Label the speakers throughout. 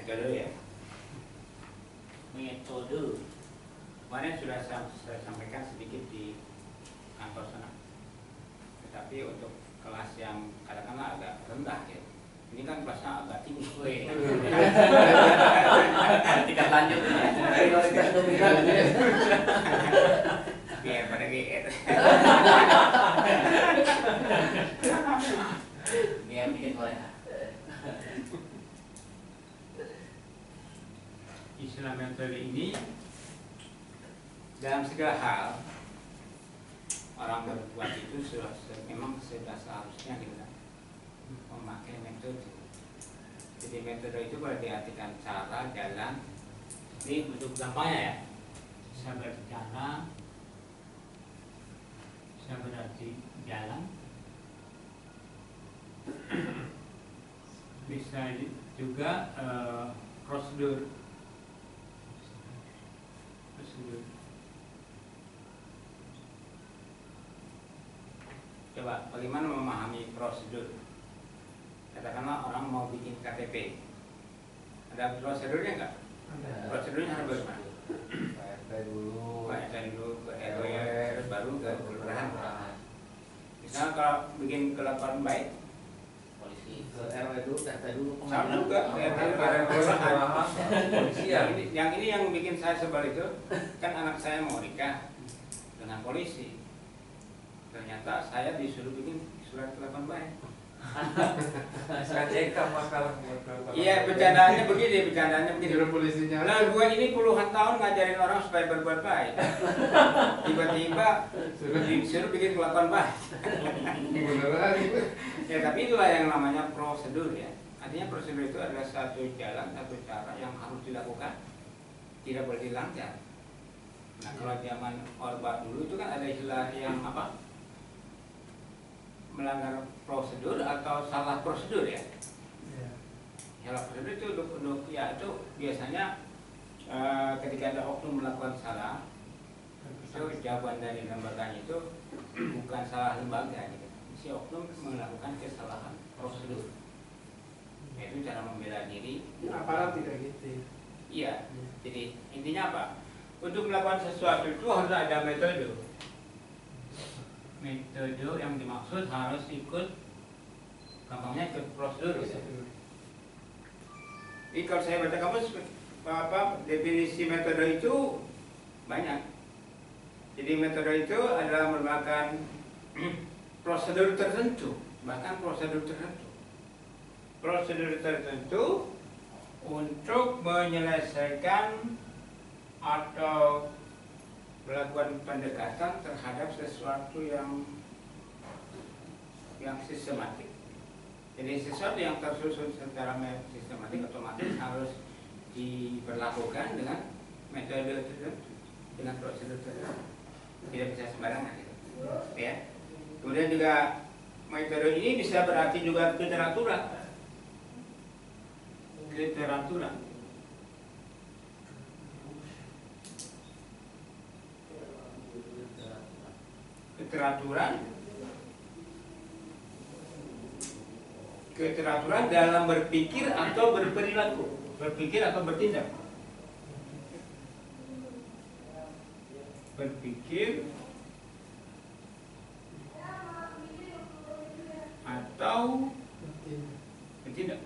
Speaker 1: metode ya. Metode kemarin sudah saya sampaikan sedikit di kantor sana. Tetapi untuk kelas yang katakanlah agak rendah ya. Ini kan kelasnya agak tinggi. Tidak lanjut ya. Biar pada GR. Biar bikin oleh. Istilah metode ini dalam segala hal orang berbuat itu memang sudah seharusnya kita memakai metode. Jadi metode itu boleh diartikan cara, jalan. Ini untuk gampangnya ya. Bisa berbicara, bisa berarti jalan, bisa juga prosedur. Coba bagaimana memahami prosedur? Katakanlah orang mau bikin KTP, ada prosedurnya nggak? Prosedurnya harus bagaimana?
Speaker 2: RT dulu,
Speaker 1: ke RW, terus baru ke kelurahan. Misalnya kalau bikin kelaporan baik,
Speaker 2: polisi ke RW dulu, RT dulu.
Speaker 1: sama juga ke RT kelurahan. Yang ini yang bikin saya sebel itu, kan anak saya mau nikah dengan polisi. Ternyata saya disuruh bikin surat kelaporan baik.
Speaker 2: SKCK makalah.
Speaker 1: Iya, bercandanya begini.
Speaker 3: Juru polisinya.
Speaker 1: Nah, gue ini puluhan tahun ngajarin orang supaya berbuat baik. Tiba-tiba disuruh bikin kelakuan baik. Ya, tapi itulah yang namanya prosedur ya. Artinya prosedur itu adalah satu jalan, satu cara yang harus dilakukan. Tidak boleh dilanggar. Nah, kalau zaman Orba dulu itu kan ada istilah yang apa? Melanggar prosedur atau salah prosedur ya. Salah prosedur itu untuk ya itu biasanya ketika ada oknum melakukan salah, itu jawaban dari lembaganya itu bukan salah lembaga gitu. Si oknum melakukan kesalahan prosedur. Yaitu cara membela diri.
Speaker 3: Aparat tidak gitu.
Speaker 1: Iya. Jadi intinya apa? Untuk melakukan sesuatu itu harus ada metode. Metode yang dimaksud harus ikut, gampangnya ikut prosedur. Jadi kalau saya baca kamus definisi metode itu banyak. Jadi metode itu adalah merupakan prosedur tertentu, bahkan prosedur tertentu untuk menyelesaikan atau melakukan pendekatan terhadap sesuatu yang sistematik. Jadi sesuatu yang tersusun secara sistematik otomatis harus diberlakukan dengan metode tertentu, dengan prosedur tertentu. Tidak bisa sembarangan gitu. Ya. Kemudian juga metode ini bisa berarti juga keteraturan. Keteraturan dalam berpikir atau berperilaku, berpikir atau bertindak. Berpikir atau bertindak.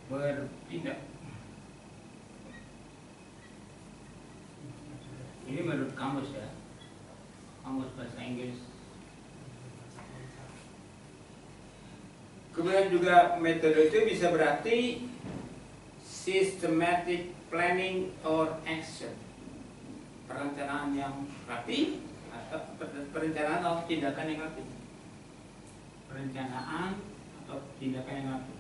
Speaker 1: Bertindak. Ini menurut kamus ya, kamus bahasa Inggris. Kemudian juga metode itu bisa berarti systematic planning or action, perencanaan yang rapi atau perencanaan atau tindakan yang rapi, perencanaan atau tindakan yang rapi.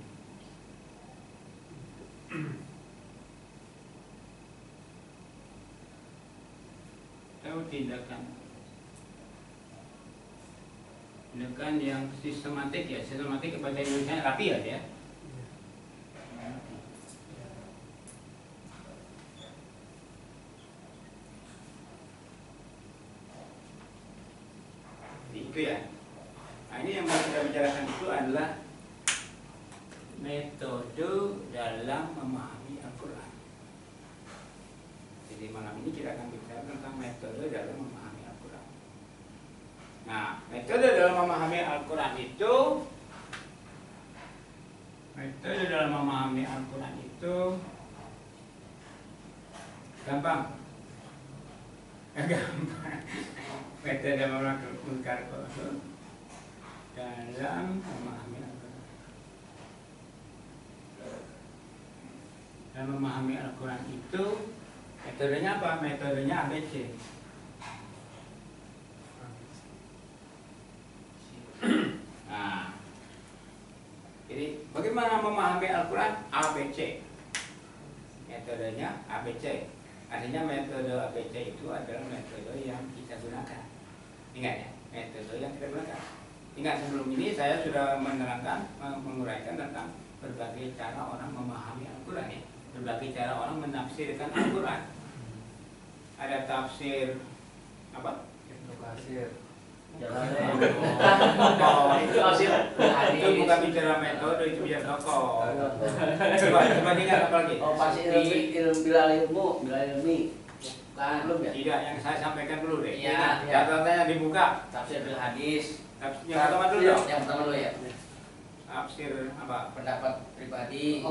Speaker 1: Atau tindakan yang sistematik ya, sistematik bahasa Indonesia rapi ya. Itu ya. Nah, ini yang mau kita bicarakan itu adalah metode dalam memahami Al-Quran. Jadi malam ini kita akan bicara tentang metode dalam memahami Al-Quran. Nah, metode dalam memahami Al-Quran itu gampang. Gampang. Metode memahami Al-Quran dalam memahami Al-Quran. Dalam memahami Al-Quran itu metodenya apa? Metodenya ABC. Nah, jadi bagaimana memahami Al-Quran? ABC. Metodenya ABC. Artinya metode ABC itu adalah metode yang kita gunakan. Ingat ya, metode yang kita gunakan. Ingat sebelum ini saya sudah menerangkan, menguraikan tentang berbagai cara orang memahami Al-Quran ya. Berbagai cara orang menafsirkan Al-Quran. Ada tafsir apa?
Speaker 2: Tafsir.
Speaker 1: Itu bukan bicara metode, itu bicara tokoh. Coba ingat apa lagi?
Speaker 4: Oh, pasti ilmu bila ilmi. Bukan belum ya?
Speaker 1: Tidak, yang saya sampaikan dulu deh.
Speaker 4: Iya.
Speaker 1: Catatannya dibuka.
Speaker 4: Tafsir bil hadis.
Speaker 1: Yang pertama dulu dong.
Speaker 4: Yang pertama dulu ya.
Speaker 1: Tafsir apa?
Speaker 4: Pendapat pribadi.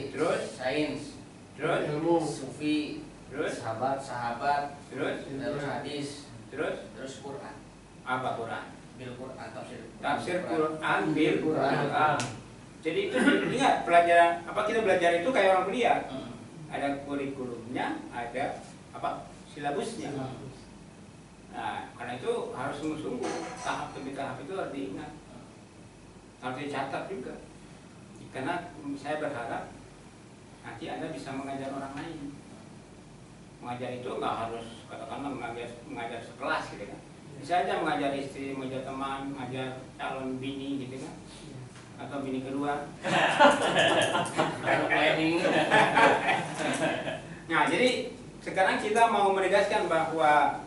Speaker 1: Terus
Speaker 4: sains.
Speaker 1: Terus
Speaker 3: Ilmu.
Speaker 4: Sufi.
Speaker 1: Terus
Speaker 4: Sahabat.
Speaker 1: terus
Speaker 4: Hadis.
Speaker 1: terus
Speaker 4: Quran.
Speaker 1: apa Quran?
Speaker 4: Bil Quran
Speaker 1: Tafsir Quran bil Quran. Jadi itu ingat pelajaran apa kita belajar itu kayak orang kuliah. Ada kurikulumnya, ada apa? Silabusnya. Nah, karena itu harus sungguh-sungguh tahap demi tahap itu harus diingat. Harus dicatat juga. Karena saya berharap nanti Anda bisa mengajar orang lain. Mengajar itu nggak harus katakanlah mengajar sekelas gitu kan. Bisa aja mengajar istri, mengajar teman, mengajar calon bini gitu kan. Atau bini kedua. Nah, jadi sekarang kita mau menegaskan bahwa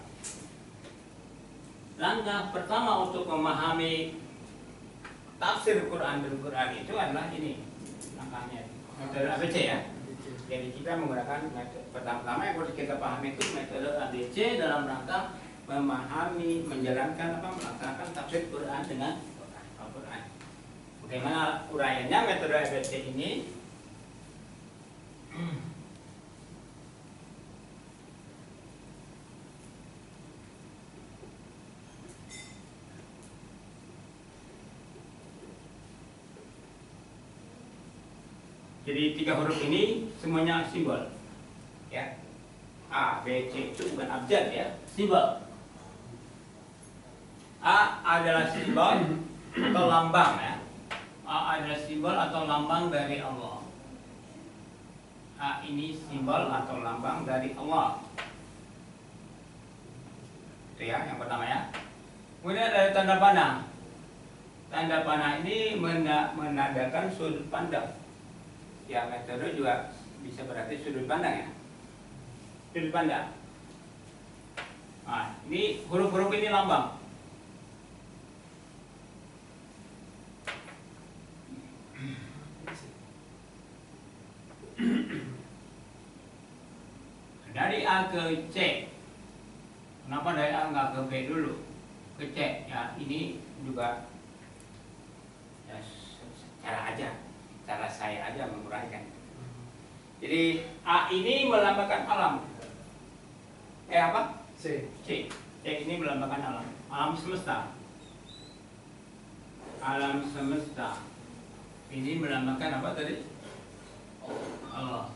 Speaker 1: langkah pertama untuk memahami tafsir Quran dan Quran itu adalah ini langkahnya metode ABC ya. Jadi kita menggunakan metode pertama yang harus kita pahami itu metode ABC dalam rangka memahami, menjalankan melaksanakan tafsir Quran dengan Al-Quran. Bagaimana uraiannya metode ABC ini? Jadi 3 huruf ini semuanya simbol, ya. A, B, C itu bukan abjad ya, simbol. A adalah simbol atau lambang ya. A adalah simbol atau lambang dari Allah. A ini simbol atau lambang dari Allah. Itu ya, yang pertama ya. Kemudian ada tanda panah. Tanda panah ini menandakan sudut pandang. Ya, metode juga bisa berarti sudut pandang ya. Sudut pandang. Nah, ini huruf-huruf ini lambang. Dari A ke C. Kenapa dari A nggak ke B dulu? Ke C. Ya, ini juga ya, cara aja. Cara saya aja menguraikan. Jadi A ini melambangkan alam. Apa?
Speaker 3: C.
Speaker 1: C. C ini melambangkan alam. Alam semesta. Alam semesta. Ini melambangkan apa tadi? Allah.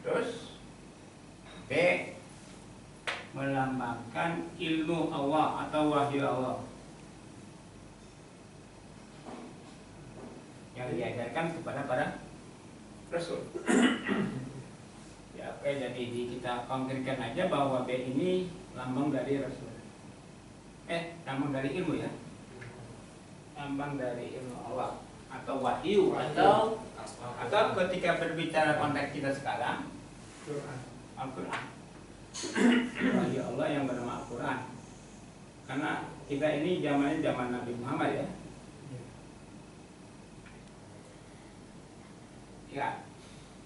Speaker 1: Terus B melambangkan ilmu Allah atau wahyu Allah yang diajarkan kepada para rasul. Ya, oke, jadi kita konkretkan aja bahwa B ini lambang dari rasul. Lambang dari ilmu ya. Lambang dari ilmu Allah atau wahyu atau ketika berbicara konteks kita sekarang Al-Quran. Wahyu Allah yang bernama Al-Quran. Karena kita ini zamannya zaman Nabi Muhammad ya. Ya,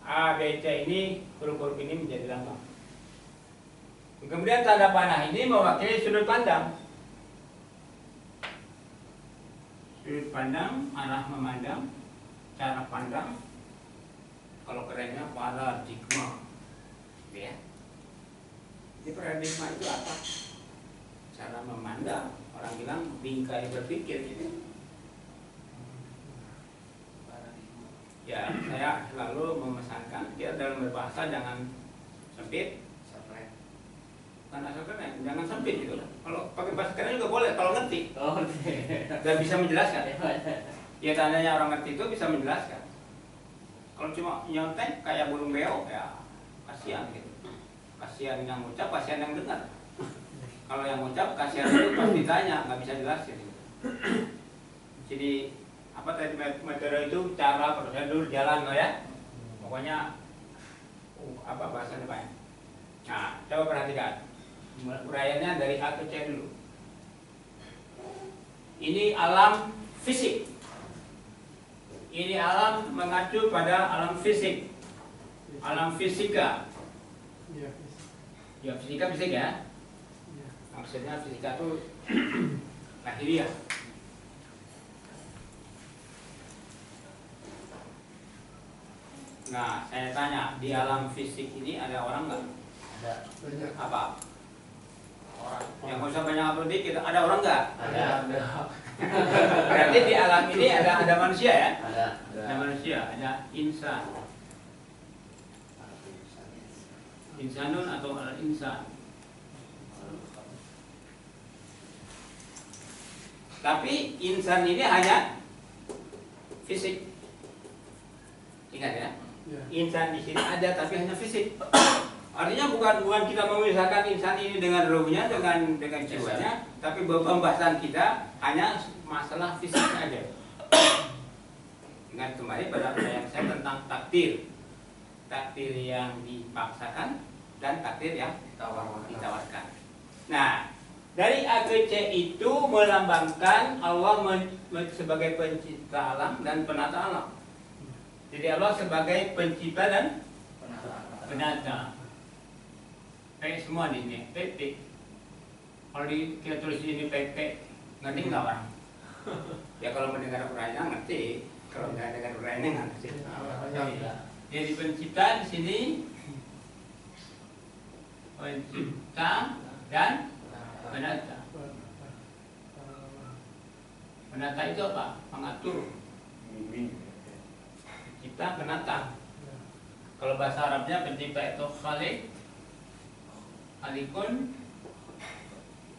Speaker 1: A, B, C ini huruf-huruf ini menjadi lambang. Kemudian tanda panah ini mewakili sudut pandang. Sudut pandang, arah memandang, cara pandang. Kalau kerennya paradigma, ya. Jadi paradigma itu apa? Cara memandang. Orang bilang bingkai berpikir gitu. Ya, saya selalu memesankan dia dalam berbahasa jangan sempit, bukan asal keren, jangan sempit gitu. Kalau pakai bahasa keren juga boleh kalau ngerti.
Speaker 4: Oh,
Speaker 1: Dan bisa menjelaskan. Ya tandanya orang ngerti itu bisa menjelaskan. Kalau cuma nyontek kayak burung beo, ya kasihan gitu. Kasihan yang ucap, kasihan yang dengar. Kalau yang ucap, kasihan itu pasti tanya, nggak bisa jelasin. Jadi apa tadi metode itu cara prosedur jalan loh ya. Pokoknya apa bahasanya banyak. Nah, coba perhatikan. Uraiannya dari A ke C dulu. Ini alam fisik. Ini alam mengacu pada alam fisik. Alam fisika.
Speaker 3: Iya.
Speaker 1: Ya fisika fisik ya. Maksudnya fisika itu lahiriah. Nah, saya tanya, di alam fisik ini ada orang nggak?
Speaker 2: Ada.
Speaker 3: Banyak.
Speaker 1: Apa?
Speaker 2: Orang.
Speaker 1: Yang nggak usah banyak apa dikit, ada orang nggak?
Speaker 2: Ada.
Speaker 1: Berarti di alam ini ada manusia ya?
Speaker 4: ada.
Speaker 1: Ada manusia, ada insan. Insanun atau al-insan. Tapi insan ini hanya fisik. Ingat ya,
Speaker 3: Ya.
Speaker 1: insan di sini ada tapi hanya fisik. Artinya bukan kita memisahkan insan ini dengan ruhnya, dengan jiwanya, tapi pembahasan kita hanya masalah fisik saja. Ingat kembali pada yang saya tentang takdir. Takdir yang dipaksakan dan takdir yang ditawarkan. Nah, dari A ke C itu melambangkan Allah sebagai pencipta alam dan penata alam. Jadi Allah sebagai pencipta dan penata. Kayak semua di sini, PP. Kalau kita tulis di sini PP, ngerti nggak orang? Ya kalau mendengar uraiannya ngerti, kalau nggak dengar uraiannya nggak ngerti. Jadi pencipta di sini, pencipta dan penata. Penata itu apa? Mengatur. Pencipta, penata. Kalau bahasa Arabnya pencipta itu khaliq, khalikun.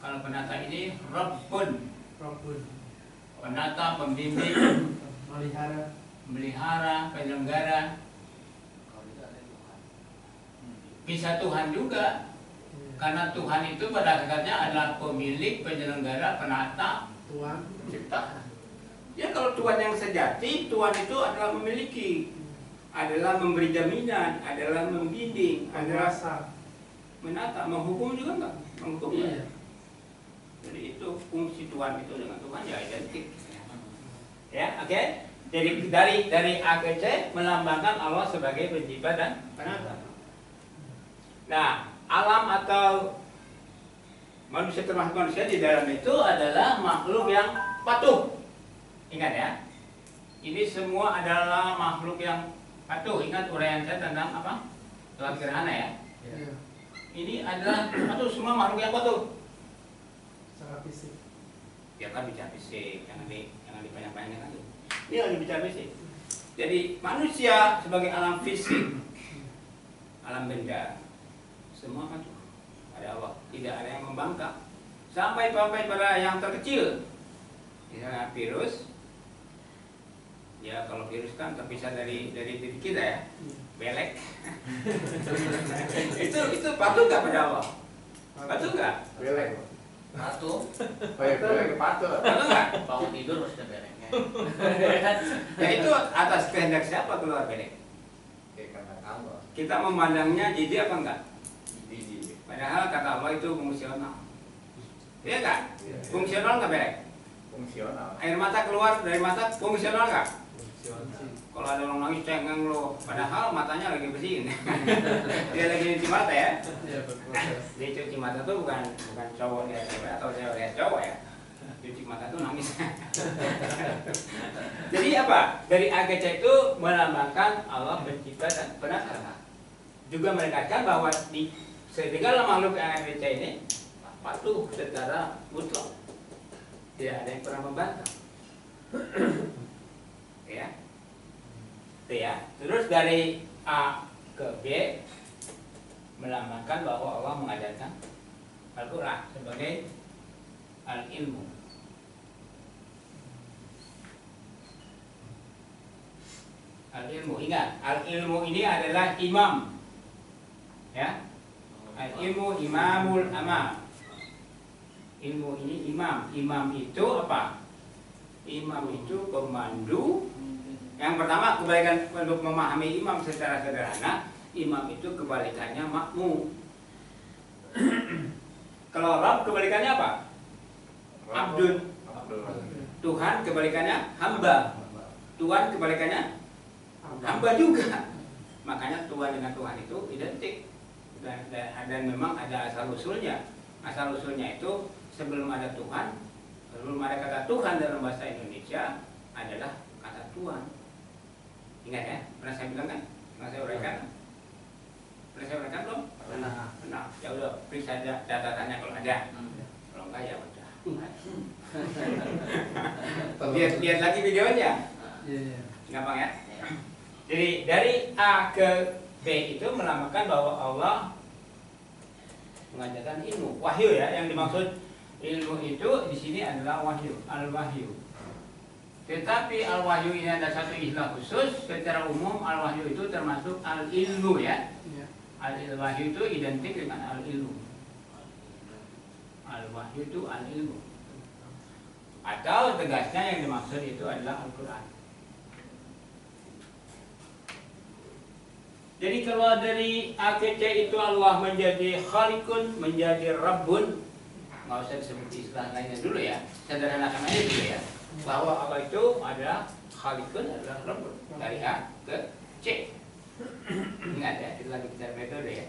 Speaker 1: Kalau penata ini rabbun, penata, pembimbing, melihara, penyelenggara. Bisa Tuhan juga. Karena Tuhan itu pada hakikatnya adalah pemilik, penyelenggara, penata,
Speaker 3: Tuhan.
Speaker 2: Cipta.
Speaker 1: Ya kalau Tuhan yang sejati, Tuhan itu adalah memiliki, adalah memberi jaminan, adalah membimbing, adalah
Speaker 3: Penguasa.
Speaker 1: menata, menghukum juga enggak? Menghukum ya.
Speaker 3: Iya.
Speaker 1: Jadi itu fungsi Tuhan itu dengan Tuhan ya identik. Ya, oke. Jadi dari A ke C melambangkan Allah sebagai pencipta dan penata. Nah, alam atau manusia termasuk manusia di dalam itu adalah makhluk yang patuh. Ingat ya, ini semua adalah makhluk yang patuh. Ingat uraian saya tentang apa? Sholat gerhana ya.
Speaker 3: Iya.
Speaker 1: Ini adalah patuh, semua makhluk yang patuh.
Speaker 3: Secara fisik.
Speaker 1: Ya kan bicara fisik, jangan dipanjang-panjangin lagi. Ini lagi bicara fisik. Jadi manusia sebagai alam fisik, alam benda, semua patuh pada Allah. Tidak ada yang membangkang. Sampai pada yang terkecil, misalnya virus. Ya kalau virus kan terpisah dari diri kita ya, belek. itu patuh nggak pada Allah? Patuh nggak?
Speaker 2: Belek.
Speaker 5: Patuh.
Speaker 2: Belek patut.
Speaker 1: Patuh nggak?
Speaker 5: Bangun tidur mesti ada beleknya.
Speaker 1: Ya itu atas kehendak siapa keluar belek?
Speaker 2: Karena Allah.
Speaker 1: Kita memandangnya jijik apa enggak?
Speaker 2: Biji.
Speaker 1: Padahal kata Allah itu fungsional. Iya kan?
Speaker 2: Iya.
Speaker 1: Fungsional nggak belek?
Speaker 2: Fungsional.
Speaker 1: Air mata keluar dari mata fungsional nggak? Kalau ada orang nangis cengeng lo, padahal matanya lagi bersihin. Dia lagi cuci mata ya.
Speaker 3: Iya, berproses.
Speaker 1: Dia cuci mata tuh bukan cowok lihat cewek atau cewek lihat cowok ya. Cuci mata tuh nangis. Jadi apa? Dari AGC itu melambangkan Allah pencipta dan penata. Juga menegaskan bahwa di segala makhluk yang AGC ini patuh secara mutlak. Tidak ada yang pernah membantah. Ya. Itu ya. Terus dari A ke B melambangkan bahwa Allah mengajarkan Al-Quran sebagai al-ilmu. Al-ilmu, ingat, al-ilmu ini adalah imam. Ya. Al-ilmu imamul amam. Ilmu ini imam. Imam itu apa? Imam itu pemandu. Yang pertama, kebalikan untuk memahami imam secara sederhana, imam itu kebalikannya makmum. Kalau Rabb kebalikannya apa? Abdun. Tuhan kebalikannya hamba. Tuhan kebalikannya hamba juga. Makanya Tuhan dengan Tuhan itu identik. Dan memang ada asal-usulnya. Asal-usulnya itu sebelum ada Tuhan, sebelum ada kata Tuhan dalam bahasa Indonesia adalah kata Tuhan. Ingat ya, pernah saya bilang kan? Pernah saya uraikan? Pernah saya uraikan belum? Pernah. Ya udah, periksa saja catatannya kalau ada. Kalau enggak ya udah. Lihat lagi videonya.
Speaker 3: Iya.
Speaker 1: Gampang ya? Jadi dari A ke B itu melambangkan bahwa Allah mengajarkan ilmu, wahyu ya. Yang dimaksud ilmu itu di sini adalah wahyu, al-wahyu. Tetapi al-wahyu ini ada satu istilah khusus. Secara umum al-wahyu itu termasuk al-ilmu ya. Al-wahyu itu identik dengan al-ilmu. Al-wahyu itu al-ilmu. Atau tegasnya yang dimaksud itu adalah Al-Quran. Jadi kalau dari AKC itu Allah menjadi Khalikun, menjadi Rabbun, nggak usah disebut istilah lainnya dulu ya, sederhanakan aja dulu ya, bahwa Allah itu ada Khalikun, adalah Rabbun, dari A ke C. Ingat ya, itu lagi bicara metode ya.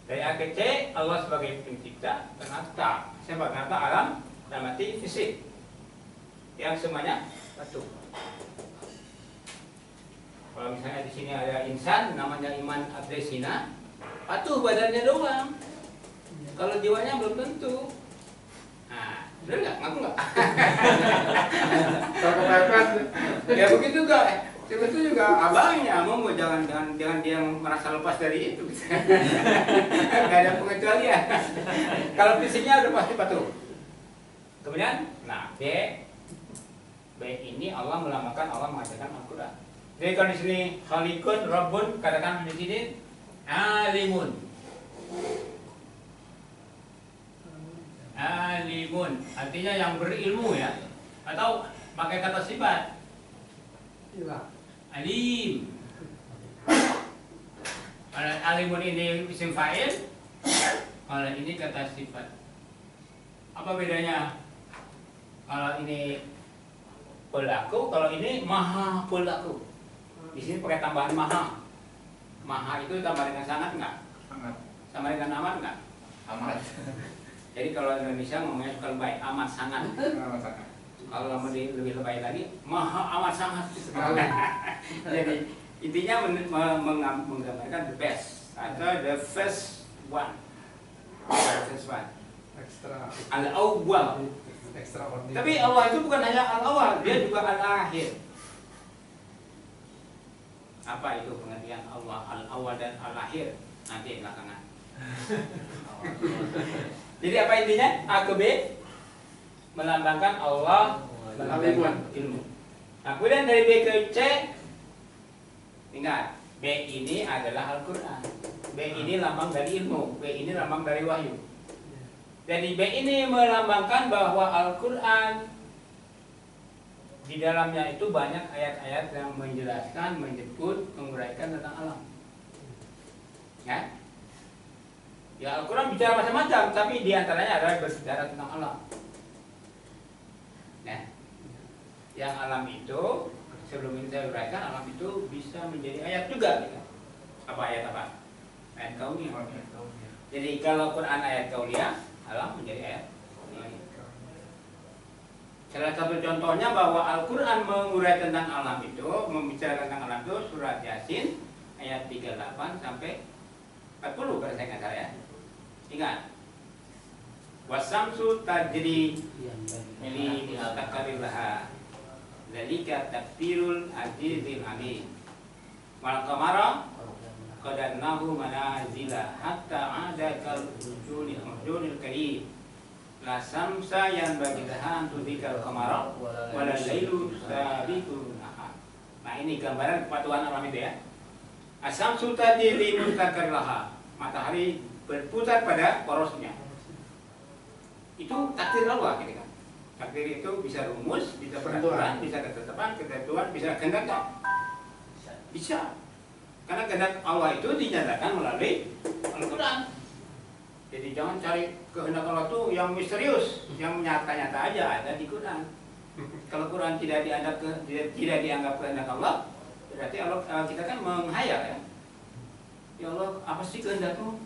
Speaker 1: Dari A ke C, Allah sebagai pencipta, penata. Siapa penata? Alam, dalam arti fisik, yang semuanya patuh. Kalau misalnya di sini ada insan namanya Iman Abdesina, patuh badannya doang. Kalau jiwanya belum tentu. Nah, bener nggak? Ngaku nggak? Ya begitu gak? Itu juga abangnya mau jangan dia merasa lepas dari itu. Gak ada pengecualian. Kalau fisiknya udah pasti patuh. Kemudian, nah B ini Allah melambangkan Allah mengajarkan Al-Quran. Jadi kalau di sini Khalikun, Rabbun, katakan di sini Alimun. Alimun, artinya yang berilmu ya. Atau pakai kata sifat. Alim. Alimun ini isim fa'il. Kalau ini kata sifat. Apa bedanya? Kalau ini pelaku, kalau ini maha pelaku. Di sini pakai tambahan maha. Maha itu tambah dengan sangat enggak?
Speaker 2: Sangat.
Speaker 1: Sama dengan amat enggak?
Speaker 2: Amat.
Speaker 1: Jadi kalau Indonesia ngomongnya suka lebay, amat sangat.
Speaker 2: Sangat.
Speaker 1: Kalau lama lebih lebay lagi, maha amat sangat. Jadi intinya menggambarkan the best atau the first one. The first one.
Speaker 3: Ekstra.
Speaker 1: Al-awwal.
Speaker 3: Extraordinary.
Speaker 1: Tapi Allah itu bukan hanya al-awwal, dia juga al-akhir. Apa itu pengertian Allah al-awwal dan al-akhir? Nanti belakangan. Jadi apa intinya? A ke B melambangkan Allah melambangkan ilmu. Nah, kemudian dari B ke C, ingat B ini adalah Al-Quran. B ini lambang dari ilmu. B ini lambang dari wahyu. Jadi B ini melambangkan bahwa Al-Quran di dalamnya itu banyak ayat-ayat yang menjelaskan, menyebut, menguraikan tentang alam. Ya, ya Al-Quran bicara macam-macam, tapi diantaranya adalah berbicara tentang alam. Ya, yang alam itu sebelum ini saya uraikan, alam itu bisa menjadi ayat juga gitu. Apa ayat apa? Ayat kauniyah. Jadi kalau Quran ayat kauniyah, alam menjadi ayat kauniyah. Salah satu contohnya bahwa Al-Quran mengurai tentang alam itu, membicarakan tentang alam itu surat Yasin ayat 38 sampai 40 kalau saya nggak salah ya. Ingat. Wasamsu tajri li mustaqarrir laha. Dzalika taqdirul azizil alim. Wal qamara qadarnahu manazila hatta ada kal urjunil karim. La samsa yang bagi lahan tudikal qamara wala lailu sabiqun nahar. Nah, ini gambaran kepatuhan alam itu ya. Asamsu tajri mustaqarrir laha. Matahari berputar pada porosnya. Itu takdir Allah gitu kan. Takdir itu bisa rumus, bisa peraturan, bisa ketetapan, ketentuan, bisa kehendak. Bisa. Karena kehendak Allah itu dinyatakan melalui Al-Quran. Jadi jangan cari kehendak Allah itu yang misterius, yang nyata-nyata aja ada di Quran. Kalau Quran tidak dianggap kehendak Allah, berarti Allah, kita kan menghayal ya. Ya Allah, apa sih kehendakmu?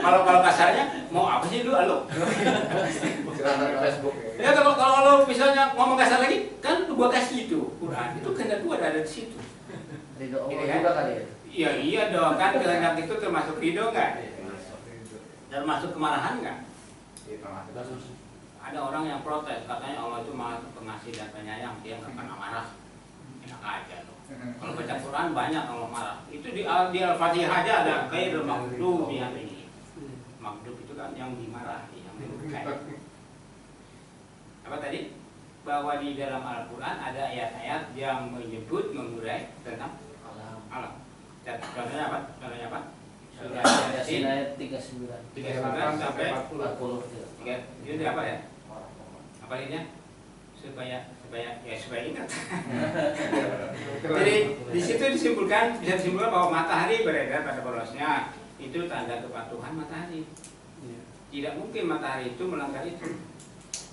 Speaker 1: Kalau kasarnya, mau apa sih lu Allah?
Speaker 2: Di Facebook
Speaker 1: Ya kalau Allah misalnya ngomong kasar lagi, kan gua kasih itu Quran, itu kehendak gua ada di situ.
Speaker 4: Ridho Allah
Speaker 1: Gitu kan?
Speaker 4: juga kali ya.
Speaker 1: Iya dong, kan kehendak itu termasuk ridho nggak? Termasuk kemarahan nggak? Ada orang yang protes, katanya Allah itu maha pengasih dan penyayang, dia nggak pernah marah. Enak aja loh. Kalau baca Quran banyak Allah marah. Itu di Al-Fatihah aja ada khairul maghdubi alaihi. Maghdub itu kan yang dimarahi, yang dimurkai. Apa tadi? Bahwa di dalam Al-Quran ada ayat-ayat yang menyebut mengurai tentang alam. Contohnya apa? Surah Yasin
Speaker 4: ayat 39
Speaker 1: sampai
Speaker 4: 40.
Speaker 1: itu apa ya? Apa ini? Supaya ingat. Jadi di situ bisa disimpulkan bahwa matahari beredar pada porosnya, itu tanda kepatuhan matahari. Tidak mungkin matahari itu melanggar itu.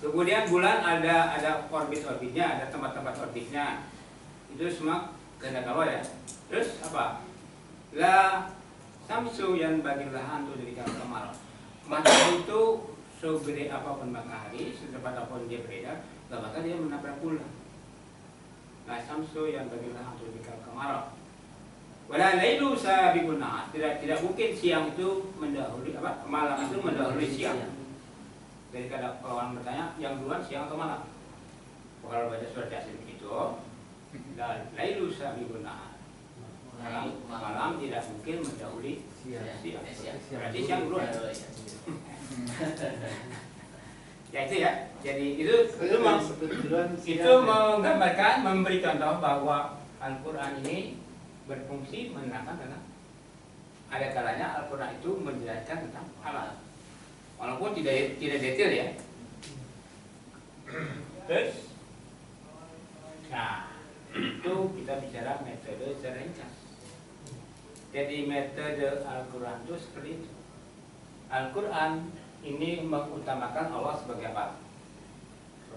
Speaker 1: Kemudian bulan ada orbitnya, ada tempat-tempat orbitnya. Itu semua kehendak Allah ya. Terus apa? La samsu yang bagi lahan tuh dari kamar. Matahari itu segede apapun matahari, secepat apapun dia beredar, gak bakal dia menabrak bulan. La samsu yang bagi lahan tuh dari kamar. Wala lailu sabiqun nahar. Tidak mungkin siang itu mendahului apa? Malam itu mendahului siang. Jadi kalau orang bertanya, yang duluan siang atau malam? Kalau baca surat Yasin begitu, la lailu sabiqun nahar. Malam tidak mungkin mendahului siang. Berarti siang duluan. Ya itu ya. Jadi itu menggambarkan, memberi contoh bahwa Al-Quran ini berfungsi menerangkan tentang, ada kalanya Al-Quran itu menjelaskan tentang alam, walaupun tidak detail ya. Terus, nah itu kita bicara metode secara ringkas. Jadi metode Al-Quran itu seperti itu. Al-Quran ini mengutamakan Allah sebagai apa?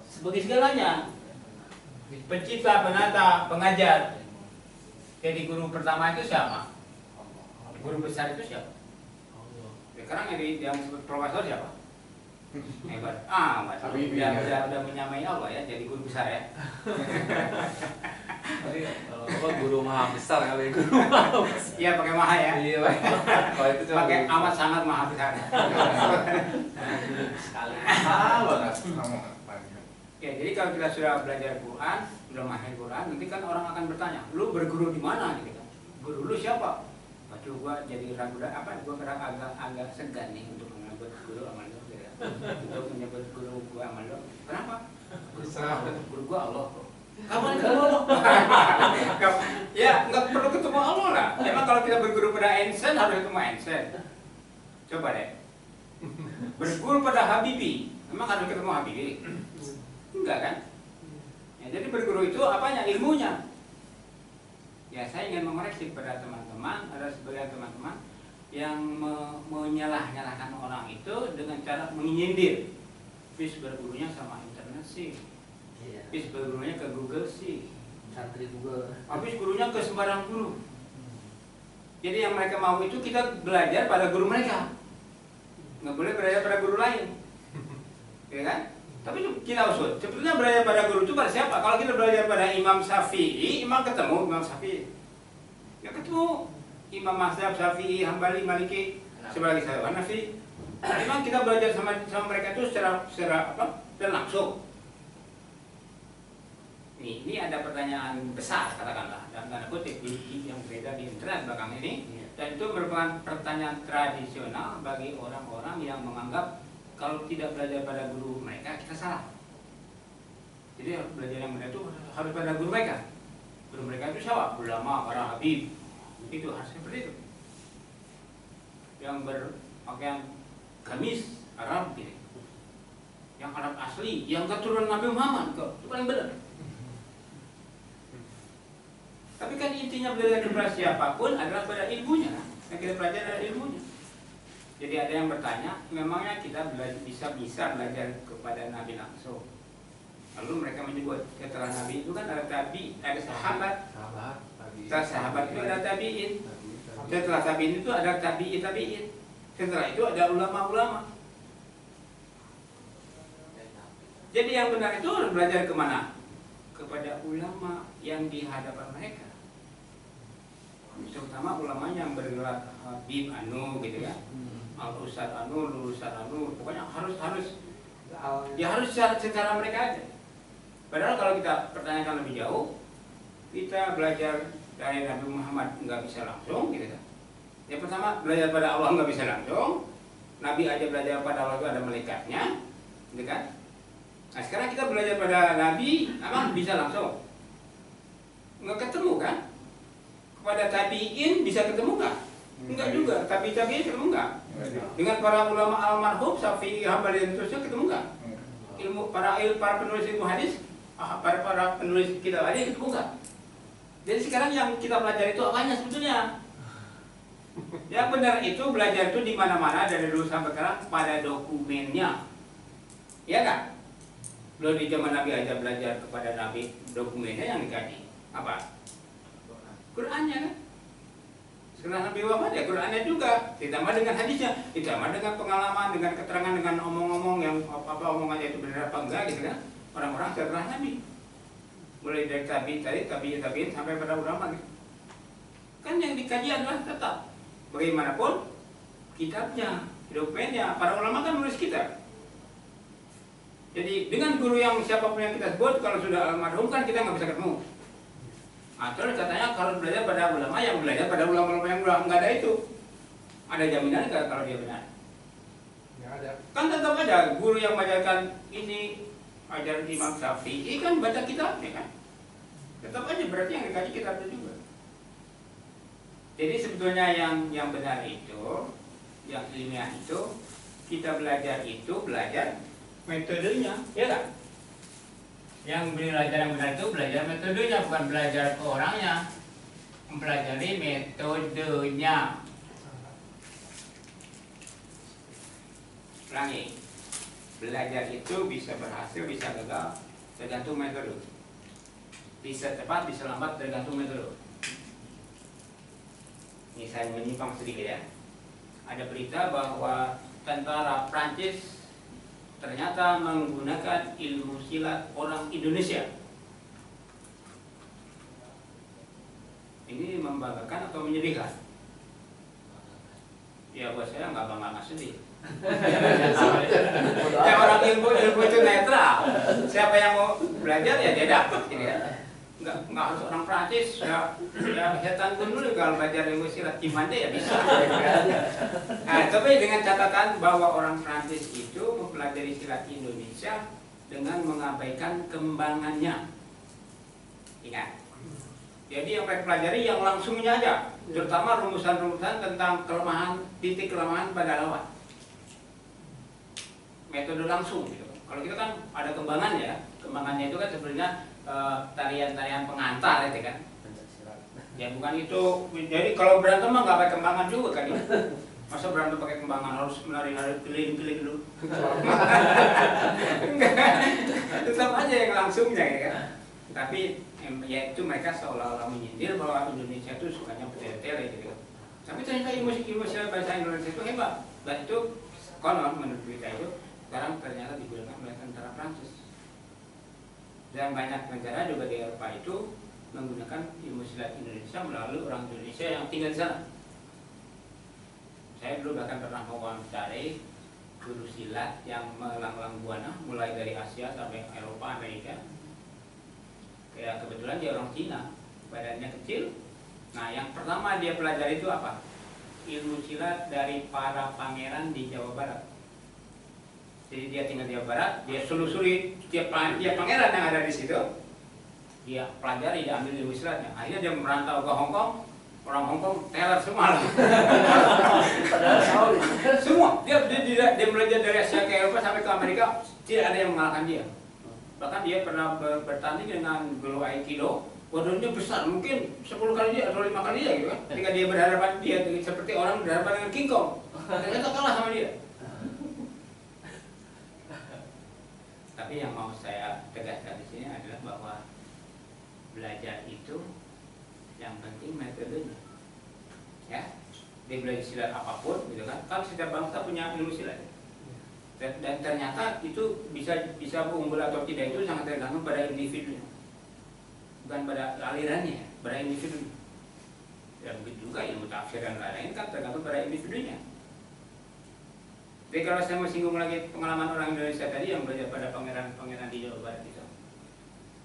Speaker 1: Sebagai segalanya. Pencipta, penata, pengajar. Jadi guru pertama itu siapa? Guru besar itu siapa? Sekarang yang disebut profesor siapa? Hebat. Udah menyamai Allah ya, jadi guru besar ya.
Speaker 3: Kalau guru maha besar kali guru maha besar.
Speaker 1: Iya pakai maha ya.
Speaker 3: Iya kalau itu cuma
Speaker 1: pakai amat sangat maha besar.
Speaker 5: Sekali.
Speaker 2: banget.
Speaker 1: Ya jadi kalau kita sudah belajar Quran, sudah mahir Quran, nanti kan orang akan bertanya, lu berguru di mana gitu kan? Guru lu siapa? Waduh gua jadi ragu gua agak segan nih untuk menyebut guru amal lu gitu. Untuk menyebut guru gua amal lu. Kenapa? Guru gua Allah. Kapan ketemu Allah? Ya nggak perlu ketemu Allah lah. Emang kalau kita berguru pada Einstein harus ketemu Einstein. Coba deh. Berguru pada Habibie, emang harus ketemu Habibie? Enggak kan? Ya, jadi berguru itu apanya? Ilmunya. Ya saya ingin mengoreksi kepada teman-teman, ada sebagian teman-teman yang menyalah-nyalahkan orang itu dengan cara menyindir. Bis bergurunya sama internet sih.
Speaker 4: Iya.
Speaker 1: Habis gurunya ke Google sih.
Speaker 4: Santri Google.
Speaker 1: Habis gurunya ke sembarang guru. Jadi yang mereka mau itu kita belajar pada guru mereka. Nggak boleh belajar pada guru lain. Ya kan? Tapi kita usut, sebetulnya belajar pada guru itu pada siapa? Kalau kita belajar pada Imam Syafi'i, ketemu Imam Syafi'i. Ya ketemu Imam Mazhab Syafi'i, Hambali, Maliki, sebagai saya Hanafi. Memang kita belajar sama mereka itu secara langsung. Ini ada pertanyaan besar katakanlah dalam tanda kutip yang beredar di internet belakang ini, dan itu merupakan pertanyaan tradisional bagi orang-orang yang menganggap kalau tidak belajar pada guru mereka kita salah. Jadi belajar yang benar itu harus pada guru mereka. Guru mereka itu siapa? Ulama, para habib. Itu harus seperti itu. Yang berpakaian gamis Arab gitu. Yang Arab asli, yang keturunan Nabi Muhammad kok. Itu paling benar. Tapi kan intinya belajar kepada siapapun adalah pada ilmunya. Yang kita pelajari adalah ilmunya. Jadi ada yang bertanya, memangnya kita bisa belajar kepada Nabi langsung? Lalu mereka menyebut setelah Nabi itu kan ada tabi, ada sahabat. Setelah sahabat itu ada tabiin. Setelah tabiin itu ada tabiin. Setelah itu ada ulama-ulama. Jadi yang benar itu harus belajar kemana? Kepada ulama yang di hadapan mereka. Terutama ulama yang bergelar Habib Anu gitu ya. Al-Ustad Anu, Lulusan Anu, pokoknya harus secara mereka aja. Padahal kalau kita pertanyakan lebih jauh, kita belajar dari Nabi Muhammad nggak bisa langsung, gitu kan? Yang pertama belajar pada Allah nggak bisa langsung, Nabi aja belajar pada Allah itu ada malaikatnya, gitu kan? Nah sekarang kita belajar pada Nabi, emang bisa langsung? Nggak ketemu kan? Kepada tabiin bisa ketemu nggak? Enggak juga, tabiin ketemu nggak? Dengan para ulama almarhum Syafi'i, Hambali dan terusnya ketemu nggak? Para penulis ilmu hadis, para penulis kitab hadis ketemu nggak? Jadi sekarang yang kita pelajari itu apanya sebetulnya? Yang benar itu belajar itu di mana-mana dari dulu sampai sekarang pada dokumennya, ya kan? Belum di zaman Nabi aja belajar kepada Nabi, dokumennya yang dikaji apa? Qurannya kan? Setelah Nabi wafat ya Qurannya juga, ditambah dengan hadisnya, ditambah dengan pengalaman, dengan keterangan, dengan omong-omong yang apa omongannya itu benar apa enggak gitu kan? Orang-orang setelah Nabi, mulai dari tabiin sampai pada ulama gitu. Kan yang dikaji adalah tetap bagaimanapun kitabnya, dokumennya. Para ulama kan menulis kitab. Jadi dengan guru yang siapapun yang kita sebut, kalau sudah almarhum kan kita nggak bisa ketemu. Atau katanya kalau belajar pada ulama yang belajar pada ulama-ulama yang nggak ada itu, ada jaminan nggak kalau dia benar?
Speaker 2: Nggak ada.
Speaker 1: Kan tetap ada guru yang mengajarkan ini, ajar Imam Syafi'i kan baca kitabnya kan, tetap aja berarti yang dikaji kitabnya juga. Jadi sebetulnya yang benar itu, yang ilmiah itu, kita belajar metodenya, ya kan? Yang belajar yang benar itu belajar metodenya, bukan belajar ke orangnya. Mempelajari metodenya. Ulangi. Belajar itu bisa berhasil, bisa gagal, tergantung metode. Bisa cepat, bisa lambat, tergantung metode. Ini saya menyimpang sedikit ya. Ada berita bahwa tentara Prancis ternyata menggunakan ilmu silat orang Indonesia. Ini membanggakan atau menyedihkan? Ya buat saya nggak bangga, nggak sedih. Ya orang ilmu itu netral. Siapa yang mau belajar ya dia dapat gitu ya. Nggak harus orang Prancis ya setan pun dulu kalau belajar ilmu silat Cimande ya bisa. Nah, tapi dengan catatan bahwa orang Prancis itu mempelajari silat Indonesia dengan mengabaikan kembangannya. Ingat. Jadi yang mereka pelajari yang langsungnya aja, terutama rumusan-rumusan tentang titik kelemahan pada lawan. Metode langsung gitu. Kalau kita kan ada kembangannya ya. Kembangannya itu kan sebenarnya tarian-tarian pengantar itu kan. Ya bukan itu. Jadi kalau berantem mah nggak pakai kembangan juga kan ya. Masa berantem pakai kembangan harus menari-nari keliling-keliling dulu? Enggak, tetap aja yang langsungnya ya kan. Tapi ya itu mereka seolah-olah menyindir bahwa Indonesia itu sukanya bertele-tele gitu kan. Tapi ternyata ilmu bahasa Indonesia itu hebat. Dan itu konon menurut berita itu sekarang ternyata digunakan oleh tentara Prancis. Dan banyak negara juga di Eropa itu menggunakan ilmu silat Indonesia melalui orang Indonesia yang tinggal di sana. Saya dulu bahkan pernah mewawancarai guru silat yang melanglang buana mulai dari Asia sampai Eropa, Amerika. Ya kebetulan dia orang Cina, badannya kecil. Nah yang pertama dia pelajari itu apa? Ilmu silat dari para pangeran di Jawa Barat. Jadi dia tinggal di Jawa Barat, dia selusuri tiap pangeran yang ada di situ. Dia pelajari, dia ambil ilmu silatnya. Akhirnya dia merantau ke Hong Kong. Orang Hong Kong teler semua lah. Semua. Dia belajar dari Asia ke Eropa sampai ke Amerika, tidak ada yang mengalahkan dia. Bahkan dia pernah bertanding dengan guru Aikido. Badannya besar, mungkin 10 kali dia atau 5 kali dia gitu kan. Ketika dia berhadapan dia seperti orang berhadapan dengan King Kong. Ternyata kalah sama dia. Tapi yang mau saya tegaskan di sini adalah bahwa belajar itu yang penting metodenya. Ya, dia belajar silat apapun gitu kan. Kan setiap bangsa punya ilmu silat. Dan ternyata itu bisa unggul atau tidak itu sangat tergantung pada individunya. Bukan pada alirannya, pada individunya. Dan begitu juga ilmu tafsir dan lain-lain kan tergantung pada individunya. Jadi kalau saya mau singgung lagi pengalaman orang Indonesia tadi yang belajar pada pangeran-pangeran di Jawa Barat itu,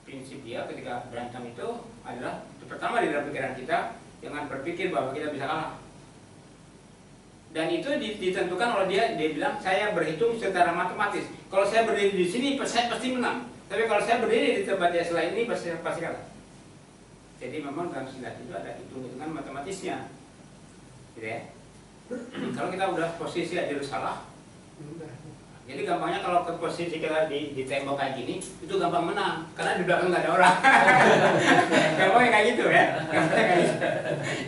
Speaker 1: prinsip dia ketika berantem itu adalah pertama di dalam pikiran kita jangan berpikir bahwa kita bisa kalah. Dan itu ditentukan oleh dia bilang saya berhitung secara matematis. Kalau saya berdiri di sini saya pasti menang. Tapi kalau saya berdiri di tempat yang selain ini pasti kalah. Jadi memang dalam silat itu ada hitung-hitungan matematisnya, gitu ya. Kalau kita udah posisi aja salah, jadi gampangnya kalau ke posisi kita di tembok kayak gini, itu gampang menang, karena di belakang nggak ada orang. Gampangnya kayak gitu ya. Gampangnya kayak gitu.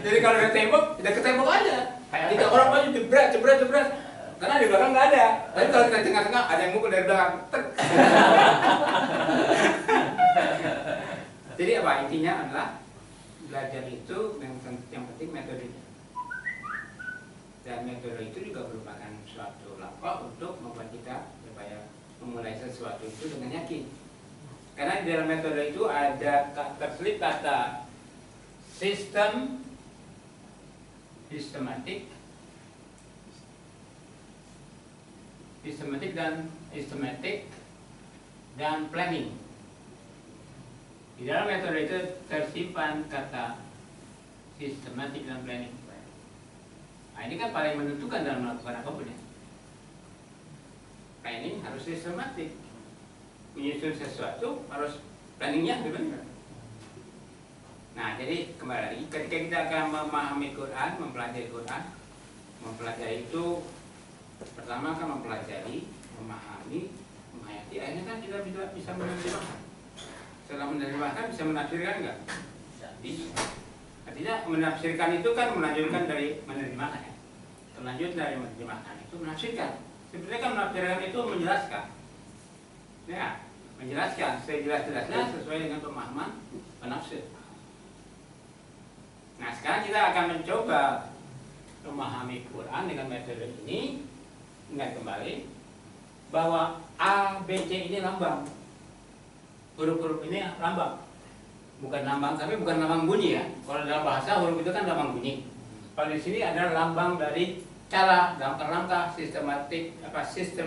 Speaker 1: Jadi kalau di tembok, kita ke tembok aja. 3 orang maju jebret, karena di belakang nggak ada. Tapi kalau kita tengah-tengah, ada yang mukul dari belakang. Jadi apa intinya adalah belajar itu yang penting metodenya. Dan metode itu juga merupakan suatu langkah untuk membuat kita supaya memulai sesuatu itu dengan yakin. Karena di dalam metode itu ada terselip kata sistematik dan planning. Di dalam metode itu tersimpan kata sistematik dan planning. Nah ini kan paling menentukan dalam melakukan apapun ya. Planning harus sistematik. Menyusun sesuatu harus planningnya benar. Nah jadi kembali lagi ketika kita akan memahami Quran, mempelajari itu pertama kan mempelajari, memahami, menghayati, akhirnya kan kita bisa menerjemahkan. Setelah menerjemahkan bisa menafsirkan enggak? Bisa. Artinya menafsirkan itu kan melanjutkan dari menerjemahkan ya. Lanjut dari menerjemahkan itu menafsirkan. Sebenarnya kan menafsirkan itu menjelaskan. Ya, menjelaskan sejelas-jelasnya sesuai dengan pemahaman penafsir. Nah, sekarang kita akan mencoba memahami Quran dengan metode ini. Ingat kembali bahwa A, B, C ini lambang. Huruf-huruf ini lambang. Bukan lambang, tapi bukan lambang bunyi ya. Kalau dalam bahasa huruf itu kan lambang bunyi. Kalau di sini adalah lambang dari cara dalam kerangka sistem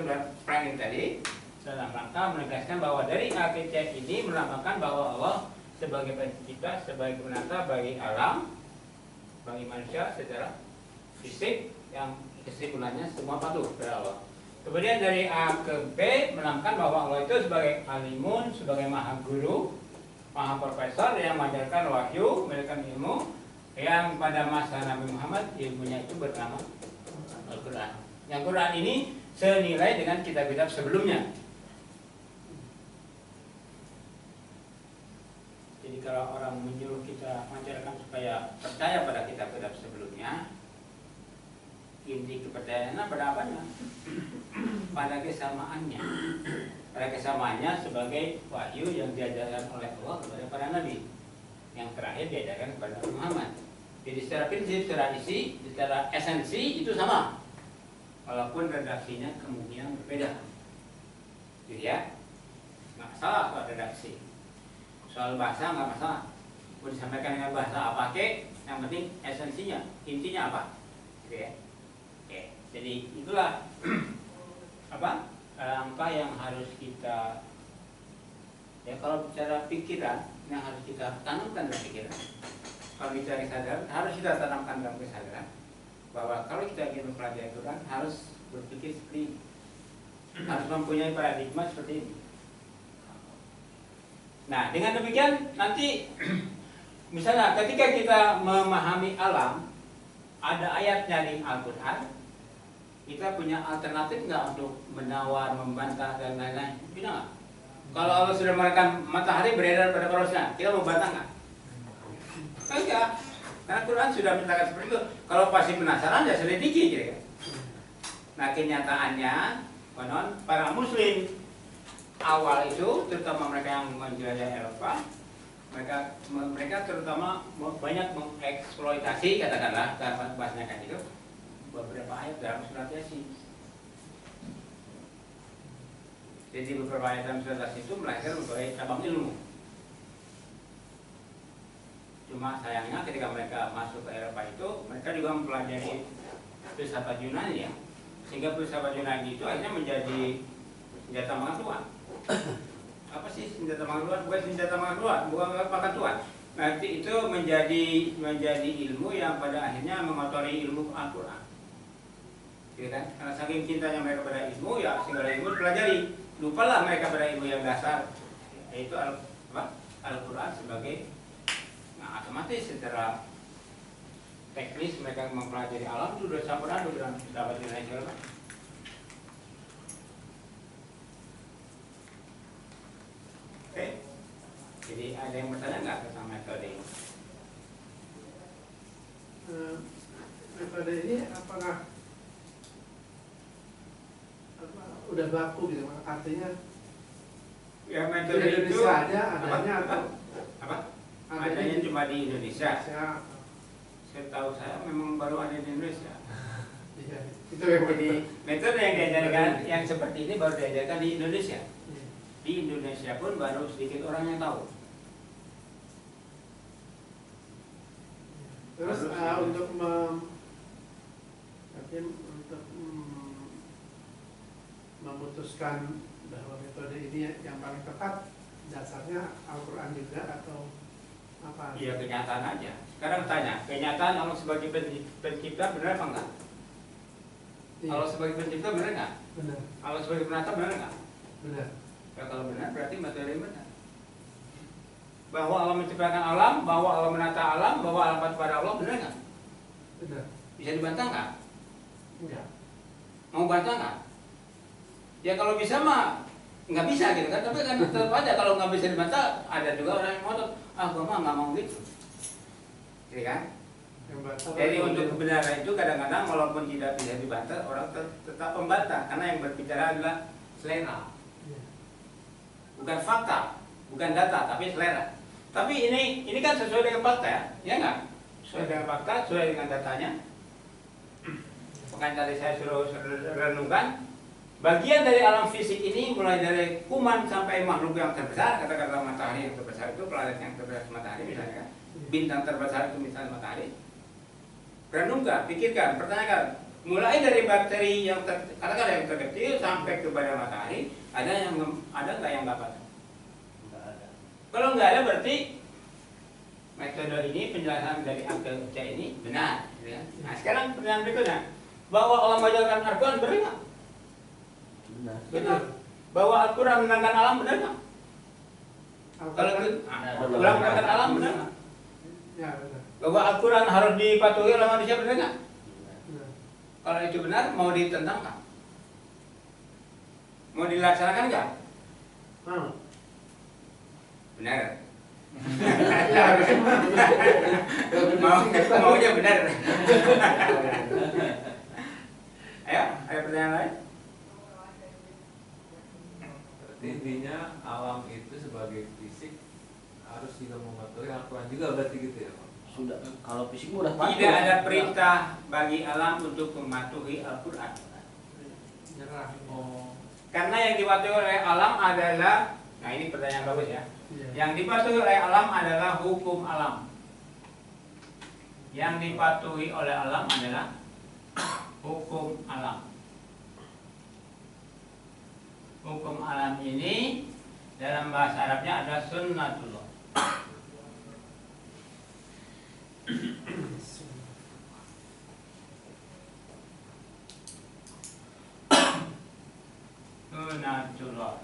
Speaker 1: dan planning tadi dalam rangka menegaskan bahwa dari A ke C ini melambangkan bahwa Allah sebagai pencipta, sebagai penata bagi alam, bagi manusia secara fisik yang kesimpulannya semua patuh kepada Allah. Kemudian dari A ke B melambangkan bahwa Allah itu sebagai alimun, sebagai maha guru, maha profesor yang mengajarkan wahyu, memberikan ilmu yang pada masa Nabi Muhammad ilmunya itu bernama Al-Quran. Yang Quran ini senilai dengan kitab-kitab sebelumnya. Jadi kalau orang menyuruh kita mengajarkan supaya percaya pada kitab-kitab sebelumnya, inti kepercayaan pada apanya? Pada kesamaannya. Pada kesamaannya sebagai wahyu yang diajarkan oleh Allah kepada para nabi. Yang terakhir diajarkan kepada Muhammad. Jadi secara prinsip, secara isi, secara esensi itu sama. Walaupun redaksinya kemungkinan berbeda. Jadi ya, nggak masalah soal redaksi. Soal bahasa nggak masalah. Mau disampaikan dengan bahasa apa kek, yang penting esensinya, intinya apa. Gitu ya. Oke. Jadi itulah apa langkah yang harus kita, ya kalau bicara pikiran yang harus kita tanamkan dalam pikiran. Kalau bicara kesadaran harus kita tanamkan dalam kesadaran bahwa kalau kita ingin mempelajari Quran harus berpikir seperti ini, harus mempunyai paradigma seperti ini. Nah, dengan demikian nanti misalnya ketika kita memahami alam, ada ayatnya di Al-Quran, kita punya alternatif nggak untuk menawar, membantah dan lain-lain? Punya nggak? Kalau Allah sudah mengatakan matahari beredar pada porosnya, kita mau bantah nggak? Enggak. Karena Quran sudah menyatakan seperti itu. Kalau pasti penasaran ya selidiki gitu ya. Nah kenyataannya, konon para Muslim awal itu, terutama mereka yang menjelajah Eropa, mereka terutama banyak mengeksploitasi, katakanlah dalam bahasanya kan itu, beberapa ayat dalam surat Yasin. Jadi beberapa ayat dalam surat Yasin itu melahirkan berbagai cabang ilmu. Cuma sayangnya ketika mereka masuk ke Eropa itu, mereka juga mempelajari filsafat Yunani ya. Sehingga filsafat Yunani itu akhirnya menjadi senjata makan tuan. Apa sih senjata makan tuan? Bukan senjata makan tuan, bukan makan tuan. Nanti itu menjadi ilmu yang pada akhirnya mengotori ilmu Al-Quran. Gitu kan? Karena saking cintanya mereka pada ilmu, ya segala ilmu pelajari. Lupalah mereka pada ilmu yang dasar, yaitu Al-Quran sebagai, nah otomatis secara teknis mereka mempelajari alam itu sudah campur aduk dalam dapat nilai segala macam. Oke, jadi ada yang bertanya nggak tentang metode ini?
Speaker 6: Metode ini apakah udah baku gitu? Artinya
Speaker 1: Ya
Speaker 6: di
Speaker 1: metode itu
Speaker 6: Indonesia aja adanya atau
Speaker 1: apa? Adanya cuma di Indonesia.
Speaker 6: Indonesia?
Speaker 1: Setahu saya memang baru ada di Indonesia.
Speaker 6: Iya, itu yang
Speaker 1: Jadi metode yang diajarkan yang seperti ini baru diajarkan di Indonesia. Di Indonesia pun baru sedikit orang yang tahu.
Speaker 6: Terus untuk memutuskan bahwa metode ini yang paling tepat dasarnya Al-Quran juga atau apa?
Speaker 1: Iya kenyataan aja. Sekarang tanya, kenyataan Allah sebagai pencipta benar apa enggak?
Speaker 6: Iya.
Speaker 1: Allah sebagai pencipta benar enggak?
Speaker 6: Benar,
Speaker 1: Allah sebagai penata benar enggak?
Speaker 6: benar.
Speaker 1: Ya, kalau benar berarti metode yang benar. Bahwa Allah menciptakan alam, bahwa Allah menata alam, bahwa alam pada Allah benar enggak?
Speaker 6: Benar.
Speaker 1: Bisa dibantah enggak?
Speaker 6: Enggak.
Speaker 1: Mau bantah enggak? Ya kalau bisa mah nggak bisa gitu kan, tapi kan tetap aja kalau nggak bisa dibantah ada juga orang yang ngotot, gua mah nggak mau gitu, gitu kan? Jadi untuk kebenaran itu kadang-kadang walaupun tidak bisa dibantah orang tetap membantah karena yang berbicara adalah selera, bukan fakta, bukan data, tapi selera. Tapi ini kan sesuai dengan fakta ya nggak? Sesuai dengan fakta, sesuai dengan datanya. Makanya tadi saya suruh renungkan. Bagian dari alam fisik ini mulai dari kuman sampai makhluk yang terbesar, katakanlah matahari yang terbesar itu, planet yang terbesar matahari misalnya kan, bintang terbesar itu misalnya matahari. Renungkan, pikirkan, pertanyakan. Mulai dari bakteri yang katakanlah yang terkecil sampai kepada matahari, ada nggak yang nggak pada?
Speaker 5: Nggak ada.
Speaker 1: Kalau nggak ada berarti metode ini penjelasan dari A ke C ini benar. Gitu kan? Nah sekarang pertanyaan berikutnya, bahwa Allah mengajarkan Al-Quran benar nggak? Benar. Bahwa Al-Quran menentang alam benar nggak? Kalau Al-Quran menentang alam benar nggak?
Speaker 6: Ya benar.
Speaker 1: Bahwa Al-Quran harus dipatuhi oleh manusia benar nggak?
Speaker 6: Benar.
Speaker 1: Kalau itu benar, mau ditentang nggak? Mau dilaksanakan nggak?
Speaker 6: Mau.
Speaker 1: Benar.
Speaker 6: Ya harus
Speaker 1: Maunya benar. Ada pertanyaan lain?
Speaker 3: Berarti intinya alam itu sebagai fisik harus juga mematuhi Al-Quran juga berarti gitu ya Pak?
Speaker 4: Sudah. Kalau fisik udah patuh.
Speaker 1: Tidak ada perintah bagi alam untuk mematuhi Al-Quran.
Speaker 6: Nyerah.
Speaker 3: Oh.
Speaker 1: Karena yang dipatuhi oleh alam adalah, nah ini pertanyaan bagus ya.
Speaker 6: Iya.
Speaker 1: Yang dipatuhi oleh alam adalah hukum alam. Yang dipatuhi oleh alam adalah hukum alam. Hukum alam ini dalam bahasa Arabnya ada sunnatullah. Sunnatullah.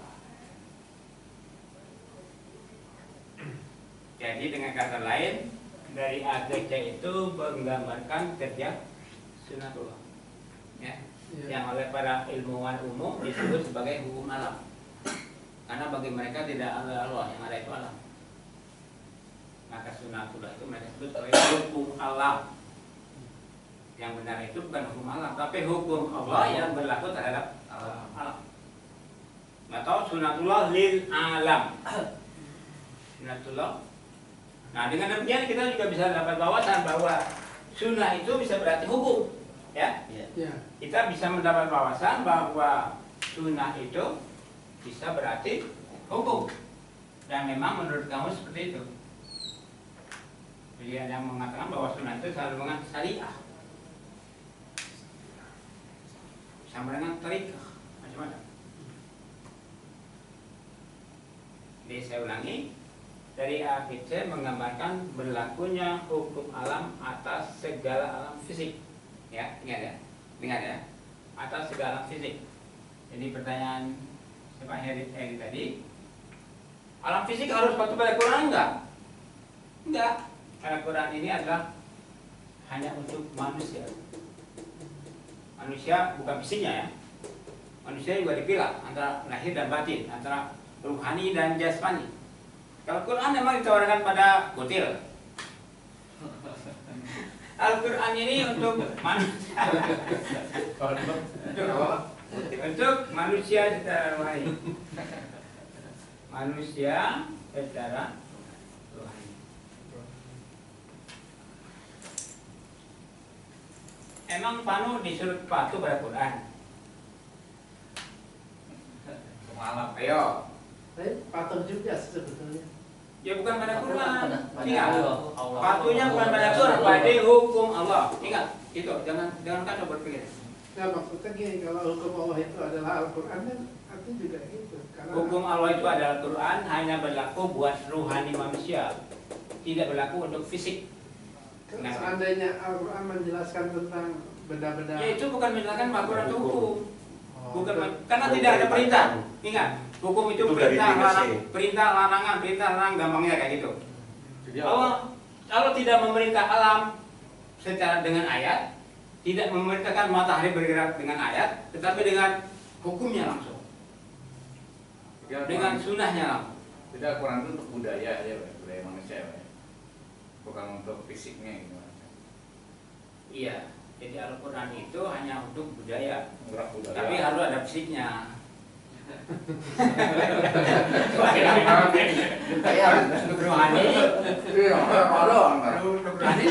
Speaker 1: Jadi dengan kata lain, dari A ke C itu menggambarkan kerja sunnatullah. Ya.
Speaker 6: Iya.
Speaker 1: Yang oleh para ilmuwan umum disebut sebagai hukum alam. Karena bagi mereka tidak ada Allah, yang ada itu alam. Maka sunnatullah itu mereka sebut sebagai hukum alam. Yang benar itu bukan hukum alam, tapi hukum Allah yang berlaku terhadap alam. Atau sunnatullah lil alam. Sunnatullah. Nah, dengan demikian kita juga bisa dapat wawasan bahwa sunnah itu bisa berarti hukum, ya.
Speaker 6: Iya.
Speaker 1: Kita bisa mendapat wawasan bahwa sunnah itu bisa berarti hukum. Dan memang menurut kamu seperti itu. Jadi ada yang mengatakan bahwa sunnah itu selalu dengan syariah, sama dengan tarikah, macam-macam. Jadi saya ulangi, dari A ke C menggambarkan berlakunya hukum alam atas segala alam fisik. Ya, ingat ya, atas segala alam fisik. Jadi pertanyaan Pak Heri tadi, alam fisik harus patuh pada Quran enggak? Enggak, karena Quran ini adalah hanya untuk manusia. Manusia bukan fisiknya ya. Manusia juga dipilah antara lahir dan batin, antara ruhani dan jasmani. Kalau Quran memang ditawarkan pada kutil. Al-Quran ini untuk manusia. Untuk manusia secara rohani. Manusia secara rohani. Emang Panu disuruh patuh pada Quran?
Speaker 3: Malam.
Speaker 1: Ayo.
Speaker 6: Tapi patuh juga sih sebetulnya.
Speaker 1: Ya bukan pada
Speaker 4: Patuh
Speaker 1: Quran.
Speaker 4: pada
Speaker 1: Ingat.
Speaker 4: Allah.
Speaker 1: Patuhnya bukan pada Quran, pada hukum Allah. Ingat, itu jangan kacau berpikir.
Speaker 6: Nah, maksudnya gini, kalau hukum Allah itu adalah Al-Quran kan artinya juga gitu. Karena
Speaker 1: Hukum Allah itu adalah Quran hanya berlaku buat ruhani manusia, tidak berlaku untuk fisik.
Speaker 6: kan seandainya Al-Quran menjelaskan tentang benda-benda.
Speaker 1: Ya itu bukan menjelaskan bahwa Quran itu hukum.
Speaker 6: Oh,
Speaker 1: Bukan,
Speaker 6: itu-
Speaker 1: karena tidak ada perintah. Ingat, hukum itu
Speaker 2: Itu dari
Speaker 1: perintah,
Speaker 2: dikasih.
Speaker 1: larangan, perintah, larang, gampangnya kayak gitu.
Speaker 3: Jadi
Speaker 1: Allah tidak memerintah alam secara dengan ayat, tidak memerintahkan matahari bergerak dengan ayat, tetapi dengan hukumnya langsung, dengan sunnahnya langsung.
Speaker 2: Jadi Al-Quran itu untuk budaya aja, Pak. Budaya manusia, Pak. Bukan untuk fisiknya gitu.
Speaker 1: Iya, jadi Al-Quran itu hanya untuk budaya,
Speaker 2: Untuk budaya.
Speaker 1: tapi harus ada fisiknya. Untuk rohani,
Speaker 2: Iya, orang.
Speaker 1: untuk rohani.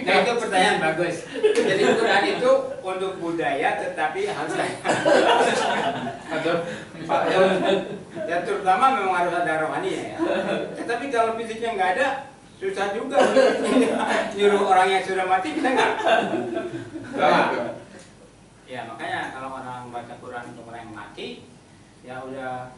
Speaker 1: Nah itu pertanyaan bagus. Jadi Quran itu untuk budaya, tetapi harus ya terutama memang harus ada rohani ya. Tetapi kalau fisiknya nggak ada, susah juga nyuruh orang yang sudah mati bisa nggak? Ya makanya kalau orang baca Quran untuk orang yang mati, ya udah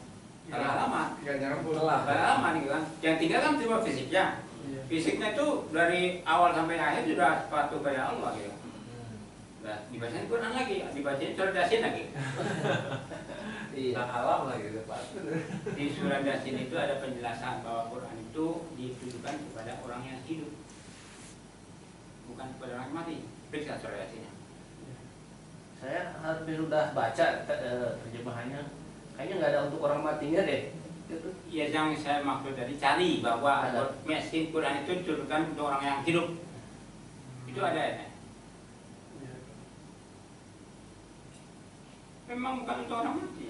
Speaker 1: kalah lama.
Speaker 2: Nggak nyambung.
Speaker 1: Kalah lama nih kan. Yang tinggal kan cuma fisiknya.
Speaker 6: Iya.
Speaker 1: Fisiknya itu dari awal sampai akhir sudah patuh pada Allah gitu. Nah, dibacain Quran lagi, dibacain surat Yasin lagi.
Speaker 3: Iya. Alam lagi gitu Pak.
Speaker 1: Di surat Yasin itu ada penjelasan bahwa Quran itu ditujukan kepada orang yang hidup, bukan kepada orang yang mati. Periksa surat Yasinnya.
Speaker 4: Saya hampir udah baca terjemahannya. Kayaknya nggak ada untuk orang matinya deh. Gitu.
Speaker 1: Ya yang saya maksud tadi cari bahwa
Speaker 4: Ada.
Speaker 1: mesin Quran itu diturunkan untuk orang yang hidup. Itu ada ya.
Speaker 6: Ya.
Speaker 1: Memang bukan untuk orang mati,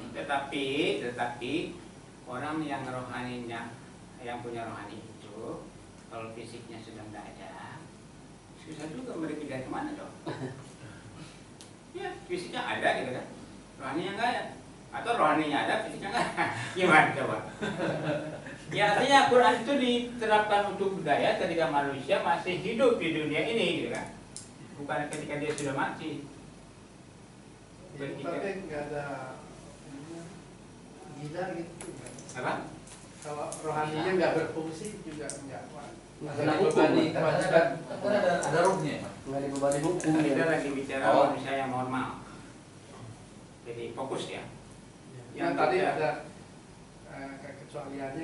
Speaker 1: tetapi orang yang rohaninya, yang punya rohani itu, kalau fisiknya sudah tidak ada, susah juga mereka dari kemana dong? Ya, fisiknya ada gitu kan, rohaninya nggak ada, atau rohaninya ada, fisiknya nggak ada, gimana coba? Ya artinya Quran itu diterapkan untuk budaya ketika manusia masih hidup di dunia ini, gitu kan? Bukan ketika dia sudah mati.
Speaker 6: Tapi nggak ada gila gitu.
Speaker 1: Apa?
Speaker 6: Kalau rohaninya nggak berfungsi juga nggak kuat.
Speaker 4: Nggak
Speaker 3: Ada
Speaker 4: kena hukum.
Speaker 3: bebani,
Speaker 5: Kan
Speaker 3: kan ada ruhnya.
Speaker 4: Nggak dibebani hukum
Speaker 1: Kita
Speaker 4: ya.
Speaker 1: lagi bicara
Speaker 4: Oh.
Speaker 1: manusia yang normal. Jadi fokus ya.
Speaker 6: Yang tadi ada kekecualiannya